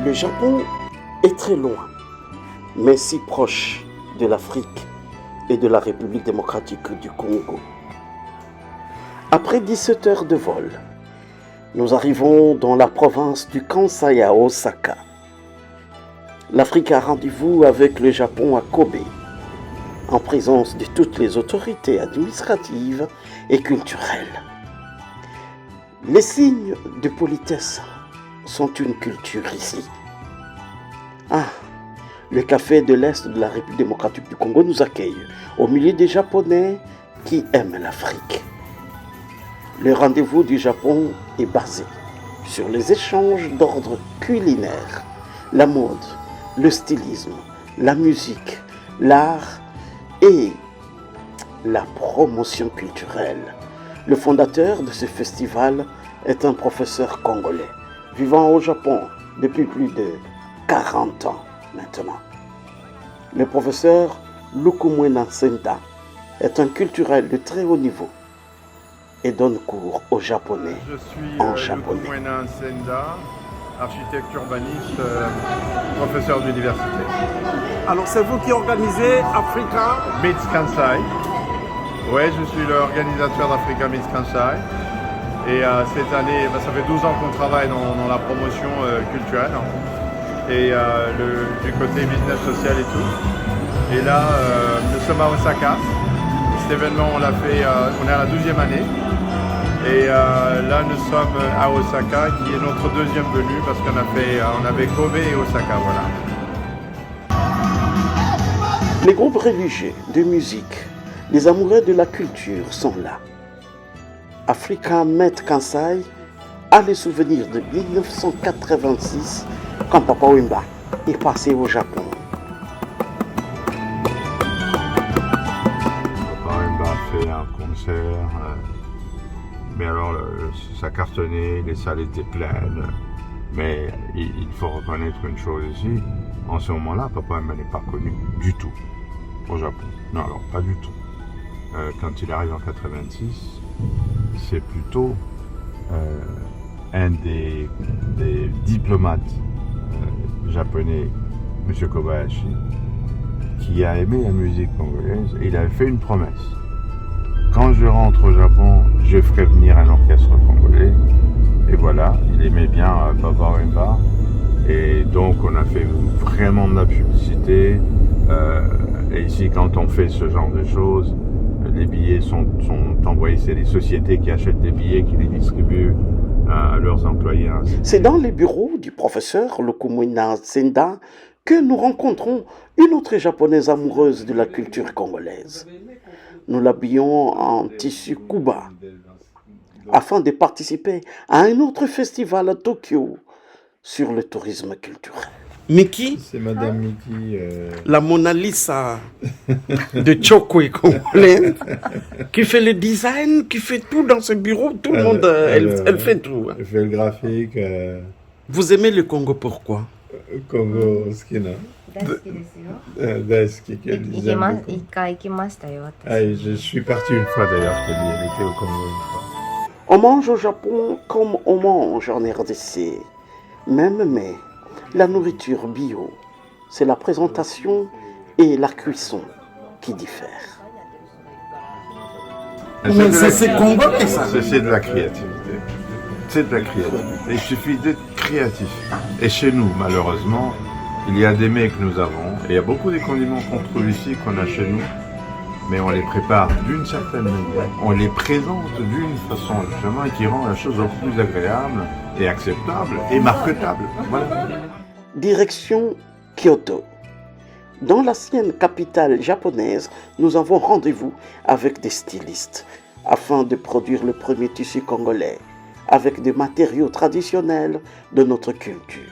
Le Japon est très loin, mais si proche de l'Afrique et de la République démocratique du Congo. Après 17 heures de vol, nous arrivons dans la province du Kansai à Osaka. L'Afrique a rendez-vous avec le Japon à Kobe, en présence de toutes les autorités administratives et culturelles. Les signes de politesse sont une culture ici. Le café de l'Est de la République démocratique du Congo nous accueille au milieu des Japonais qui aiment l'Afrique. Le rendez-vous du Japon est basé sur les échanges d'ordre culinaire, la mode, le stylisme, la musique, l'art et la promotion culturelle. Le fondateur de ce festival est un professeur congolais vivant au Japon depuis plus de 40 ans maintenant. Le professeur Lukumwena Senda est un culturel de très haut niveau et donne cours aux Japonais en japonais. Lukumwena Senda, architecte urbaniste, professeur d'université. Alors c'est vous qui organisez Africa Meets Kansai. Oui, je suis l'organisateur d'Africa Meets Kansai. Et cette année, ça fait 12 ans qu'on travaille dans la promotion culturelle et du côté business social et tout. Et là, nous sommes à Osaka. Cet événement, on l'a fait, on est à la 12e année. Et là, nous sommes à Osaka, qui est notre deuxième venue, parce on avait Kobe et Osaka, voilà. Les groupes religieux, de musique, les amoureux de la culture sont là. Africa Meets Kansai a le souvenir de 1986 quand Papa Wemba est passé au Japon. Papa Wemba a fait un concert, mais alors ça cartonnait, les salles étaient pleines. Mais il faut reconnaître une chose ici, en ce moment-là, Papa Wemba n'est pas connu du tout au Japon. Non, alors pas du tout. Quand il arrive en 86, c'est plutôt un des diplomates japonais, M. Kobayashi, qui a aimé la musique congolaise et il avait fait une promesse. Quand je rentre au Japon, je ferai venir un orchestre congolais. Et voilà, il aimait bien Papa Wemba. Et donc on a fait vraiment de la publicité. Et ici, quand on fait ce genre de choses, les billets sont envoyés, c'est les sociétés qui achètent des billets, qui les distribuent à leurs employés. C'est dans les bureaux du professeur Lukumwena Senda que nous rencontrons une autre japonaise amoureuse de la culture congolaise. Nous l'habillons en tissu Kuba afin de participer à un autre festival à Tokyo sur le tourisme culturel. Miki, C'est Madame Miki. la Mona Lisa de Chokwe congolais, qui fait le design, qui fait tout dans ce bureau. Tout le monde, elle fait tout. Elle fait le graphique. Vous aimez le Congo pourquoi? Congo Skina. 大好きですよ。大好きqu'elle 行 disait きま beaucoup. 一回行きましたよ、私。 Ah, je suis parti une fois d'ailleurs, elle était au Congo une fois. On mange au Japon comme on mange en RDC. Même mais la nourriture bio, c'est la présentation et la cuisson qui diffèrent. C'est congolais ça. C'est de la créativité. C'est de la créativité. Il suffit d'être créatif. Et chez nous, malheureusement, il y a des mets que nous avons. Et il y a beaucoup des condiments qu'on trouve ici, qu'on a chez nous. Mais on les prépare d'une certaine manière. On les présente d'une façon justement qui rend la chose beaucoup plus agréable et acceptable et marketable. Voilà. Direction Kyoto. Dans l'ancienne capitale japonaise, nous avons rendez-vous avec des stylistes afin de produire le premier tissu congolais avec des matériaux traditionnels de notre culture.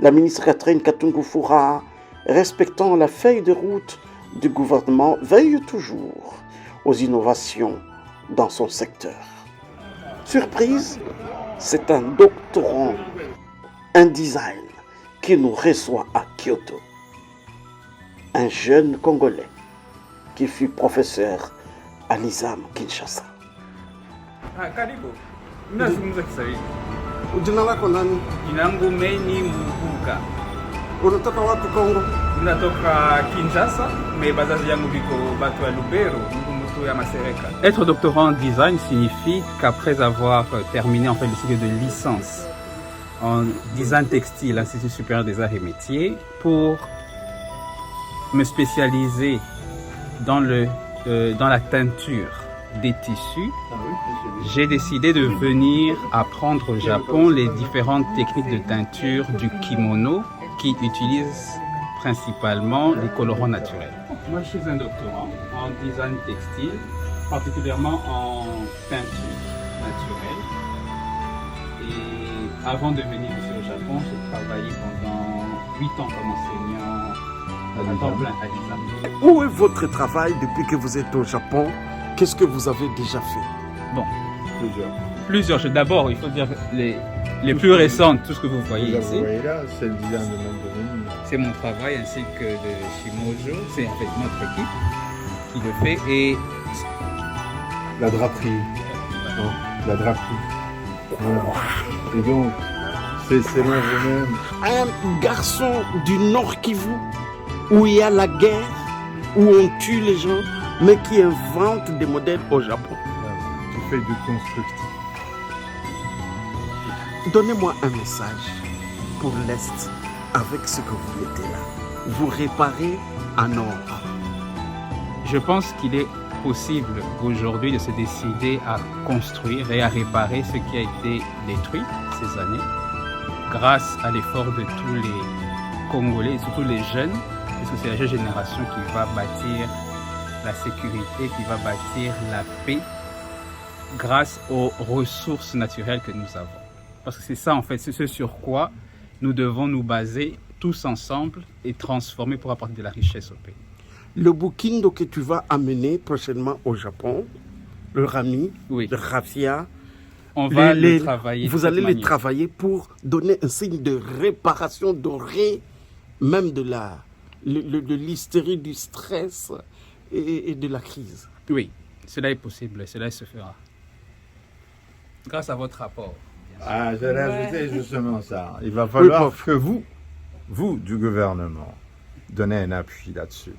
La ministre Catherine Katungu Fura, respectant la feuille de route du gouvernement, veille toujours aux innovations dans son secteur. Surprise, c'est un doctorant, un design qui nous reçoit à Kyoto. Un jeune Congolais qui fut professeur à l'ISAM Kinshasa. Karibu. Mimi nazungumza Kiswahili. Jina lako nani? Jina langu Meni Mubuga. Unatoka wapi Kongo? Natoka Kinshasa, mais bazazi yangu biko batu ya Lubero, mtu ya Masereka. Être doctorant en design signifie qu'après avoir terminé en fait le cycle de licence en design textile, Institut supérieur des arts et métiers, pour me spécialiser dans la teinture des tissus, j'ai décidé de venir apprendre au Japon les différentes techniques de teinture du kimono qui utilisent principalement les colorants naturels. Moi, je suis un doctorant en design textile, particulièrement en teinture naturelle. Et avant de venir ici au Japon, j'ai travaillé pendant 8 ans comme enseignant à temps plein à l'ISAM. Où est votre travail depuis que vous êtes au Japon? Qu'est-ce que vous avez déjà fait? Bon, plusieurs. D'abord, il faut dire les plus récentes, tout ce que vous voyez ici. Vous voyez là, c'est le design de Mandarin. C'est mon travail ainsi que de Shimojo. C'est en fait notre équipe qui le fait. Et La draperie. Non, la draperie. Voilà. Et donc, c'est moi vous-même. Un garçon du Nord Kivu, où il y a la guerre, où on tue les gens, mais qui invente des modèles au Japon. Tu fais du constructif. Donnez-moi un message pour l'Est avec ce que vous mettez là. Vous réparez en or. je pense qu'il est possible aujourd'hui de se décider à construire et à réparer ce qui a été détruit ces années grâce à l'effort de tous les Congolais et surtout les jeunes, parce que c'est la jeune génération qui va bâtir la sécurité, qui va bâtir la paix grâce aux ressources naturelles que nous avons. Parce que c'est ça en fait, c'est ce sur quoi nous devons nous baser tous ensemble et transformer pour apporter de la richesse au pays. Le Bukindo que tu vas amener prochainement au Japon, le Rami, Oui. le Raffia, On va les travailler. vous allez les travailler pour donner un signe de réparation dorée, même de l'hystérie, du stress et de la crise. Oui, cela est possible, cela se fera. Grâce à votre rapport. Ah, j'allais ajouter justement ça. Il va falloir que vous, du gouvernement, donnez un appui là-dessus.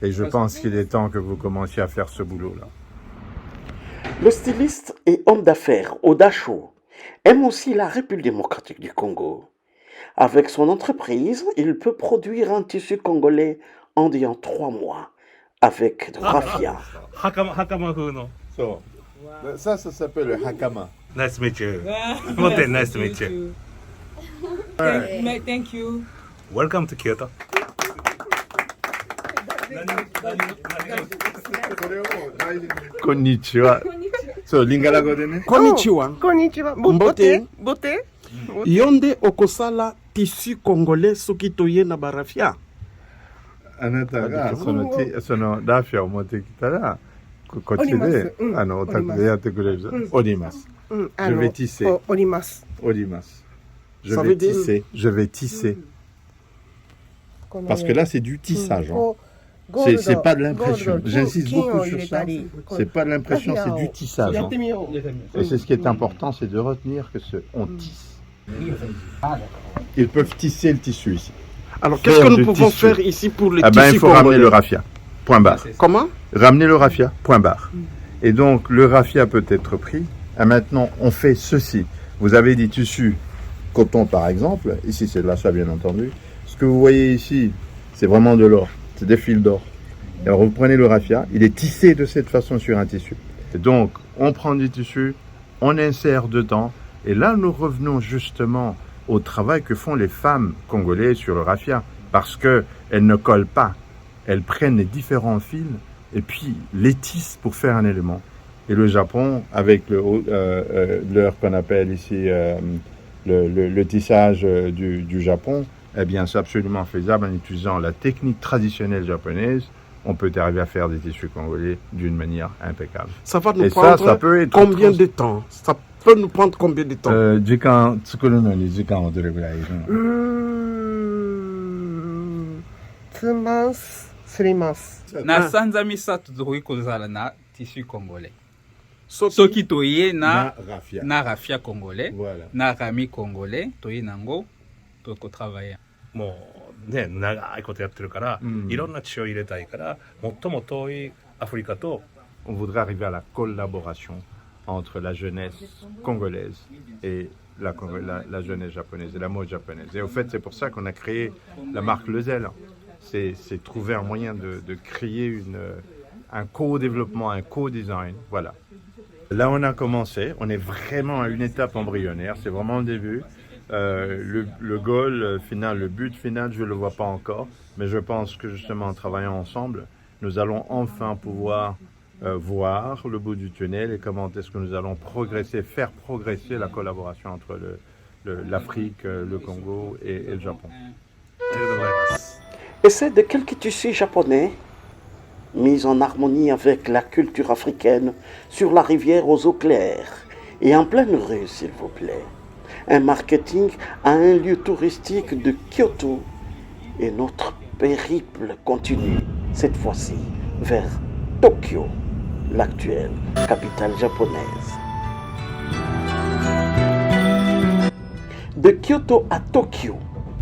Et je pense qu'il est temps que vous commenciez à faire ce boulot-là. Le styliste et homme d'affaires Oda Cho aime aussi la République démocratique du Congo. Avec son entreprise, il peut produire un tissu congolais en 3 mois avec de raffia. Hakama Kuno. So, ça s'appelle le hakama. Nice to meet you. Moten, nice to meet you. Thank you. Welcome to Kyoto. Konnichiwa. So, lingala godene? Konnichiwa. Konnichiwa. Mbote. Bote. Yonde okosala tissu congolais soki toye na barafia. Anataka, sono dafia omote kitara. Kochide, otakuya tekureza. Odimas. Je vais tisser. Odimas. Odimas. Je Ça vais veut dire- tisser. Je vais tisser. Parce que là, c'est du tissage. Hein. Gold, C'est pas de l'impression. gold, J'insiste kin beaucoupをsur 入れ ça. たり C'est pas de l'impression, c'est du tissage. やっ Hein. てみよう。 Et c'est ce qui est important, c'est de retenir que on tisse. Ils peuvent tisser le tissu ici. Alors, qu'est-ce que Faire nous du pouvons tissu. faire ici pour les Ah ben, tissus il faut ramener congolais? le raffia. Point barre. Comment? Ramener le raffia. Point barre. Et donc, le raffia peut être pris. Et maintenant, on fait ceci. Vous avez des tissus coton, par exemple. Ici, c'est de l'achat, bien entendu. Ce que vous voyez ici, c'est vraiment de l'or. C'est des fils d'or. Et alors, vous prenez le raffia. Il est tissé de cette façon sur un tissu. Et donc, on prend du tissu, on insère dedans. Et là, nous revenons justement au travail que font les femmes congolaises sur le raffia. Parce qu'elles ne collent pas. Elles prennent les différents fils et puis les tissent pour faire un élément. Et le Japon, avec l'heure qu'on appelle ici le tissage du Japon, eh bien, c'est absolument faisable en utilisant la technique traditionnelle japonaise. On peut arriver à faire des tissus congolais d'une manière impeccable. Ça va nous Et prendre ça peut être combien de temps? Ça peut nous prendre combien de temps? 時間作るのに時間はどれぐらいいるの 2 months, 3 months. Na sanza misato tokoki kozala na tissu congolais. soki toye Na Rafia. na rafia congolais Voilà. na rami congolais toye nango tokotravailler もうね長いことやってるから、いろんな血を入れたいから最も遠いアフリカと On voudrait arriver à la collaboration entre la jeunesse congolaise et la jeunesse japonaise et la mode japonaise. Et au fait, c'est pour ça qu'on a créé la marque Le Zèle. C'est trouver un moyen de créer un co-développement, un co-design. Voilà. Là, on a commencé. On est vraiment à une étape embryonnaire. C'est vraiment le début. Le goal final, le but final, je ne le vois pas encore. Mais je pense que justement, en travaillant ensemble, nous allons enfin pouvoir voir le bout du tunnel et comment est-ce que nous allons faire progresser la collaboration entre l'Afrique, le Congo et le Japon. ありがとうございます Et c'est de quelques tissus japonais mis en harmonie avec la culture africaine sur la rivière aux eaux claires et en pleine rue, s'il vous plaît. Un marketing à un lieu touristique de Kyoto et notre périple continue, cette fois-ci, vers Tokyo, l'actuelle capitale japonaise. De Kyoto à Tokyo,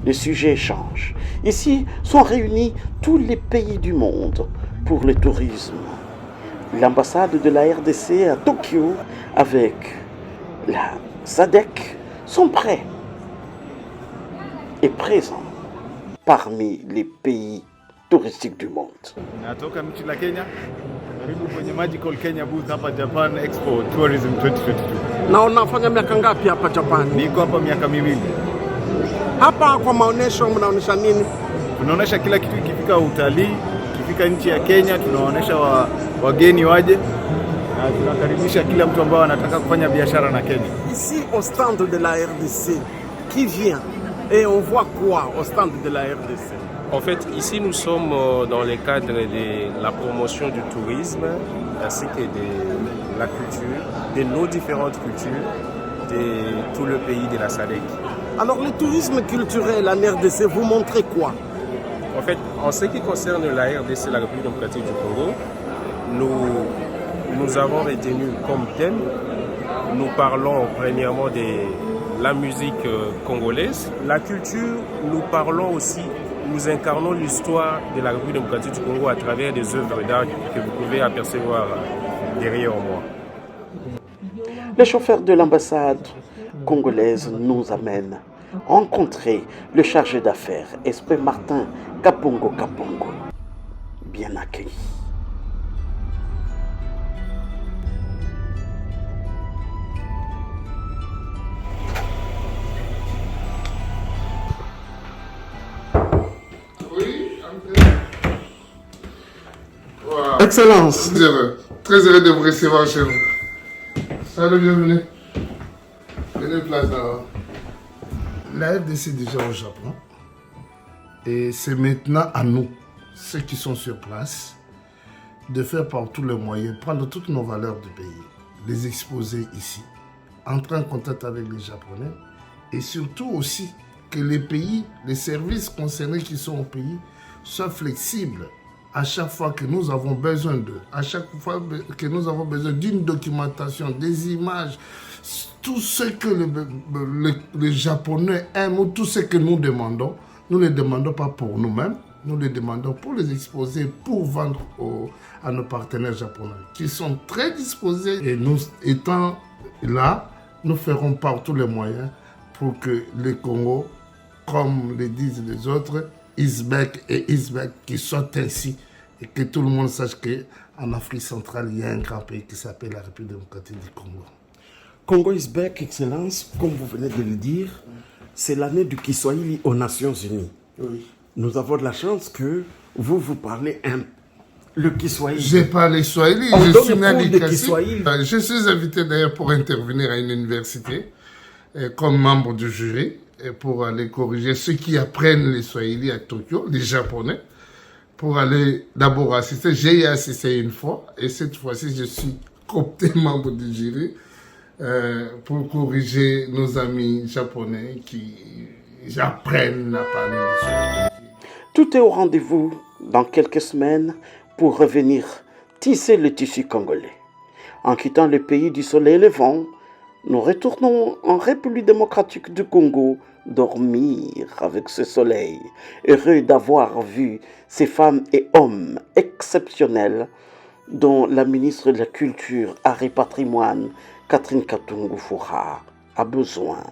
les sujets changent. Ici sont réunis tous les pays du monde pour le tourisme. L'ambassade de la RDC à Tokyo avec la SADC sont prêts et présents parmi les pays touristiques du monde. Natoka nchi la Kenya, karibu kwenye Magical Kenya booth hapa Japan Expo Tourism 2022. Na unafanya miaka ngapi hapa Japani? Niko hapa miaka miwili. Hapa kwa maonesho mnaonesha nini? Tunaonesha kila kitu, ikifika utalii, ikifika nchi ya Kenya, tunaonesha wageni waje na tunakaribisha kila mtu ambao anataka kufanya biashara na Kenya. Ici au stand de la RDC, qui vient et on voit quoi au stand de la RDC? En fait, ici, nous sommes dans le cadre de la promotion du tourisme ainsi que de la culture, de nos différentes cultures, de tout le pays de la SADC. Alors le tourisme culturel en RDC, vous montrez quoi? En fait, en ce qui concerne la RDC, la République démocratique du Congo, nous avons retenu comme thème, nous parlons premièrement de la musique congolaise, la culture, nous parlons aussi, nous incarnons l'histoire de la République démocratique du Congo à travers des œuvres d'art que vous pouvez apercevoir derrière moi. Les chauffeurs de l'ambassade congolaise nous amènent rencontrer le chargé d'affaires, Esprit Martin Kapongo Kapongo. Bien accueilli. Wow. Excellence. Très heureux de vous recevoir chez nous. Salut, bienvenue. Venez place là. La RDC est déjà au Japon. Et c'est maintenant à nous, ceux qui sont sur place, de faire par tous les moyens, prendre toutes nos valeurs du pays, les exposer ici, entrer en contact avec les Japonais et surtout aussi que les pays, les services concernés qui sont au pays soient flexibles à chaque fois que nous avons besoin d'eux, à chaque fois que nous avons besoin d'une documentation, des images, tout ce que les Japonais aiment ou tout ce que nous demandons, nous ne les demandons pas pour nous-mêmes, nous les demandons pour les exposer, pour vendre à nos partenaires japonais, qui sont très disposés. Et nous étant là, nous ferons par tous les moyens pour que le Congo, comme le disent les autres, Isbek et Isbek, qui soient ainsi, et que tout le monde sache qu'en Afrique centrale, il y a un grand pays qui s'appelle la République démocratique du Congo. Congo Isbek, Excellence, comme vous venez de le dire, c'est l'année du Kiswahili aux Nations Unies. Oui. Nous avons de la chance que vous parlez le Kiswahili. Je parle Kiswahili, On je donne suis le cours de né Kiswahili. Je suis invité d'ailleurs pour intervenir à une université comme membre du jury et pour aller corriger ceux qui apprennent le Swahili à Tokyo, les Japonais, pour aller d'abord assister. J'ai y assisté une fois et cette fois-ci je suis coopté membre du jury pour corriger nos amis japonais qui apprennent à parler le Swahili. Tout est au rendez-vous dans quelques semaines pour revenir tisser le tissu congolais. En quittant le pays du soleil levant, nous retournons en République démocratique du Congo dormir avec ce soleil, heureux d'avoir vu ces femmes et hommes exceptionnels dont la ministre de la Culture, Art et Patrimoine, Catherine Katungu Fura, a besoin.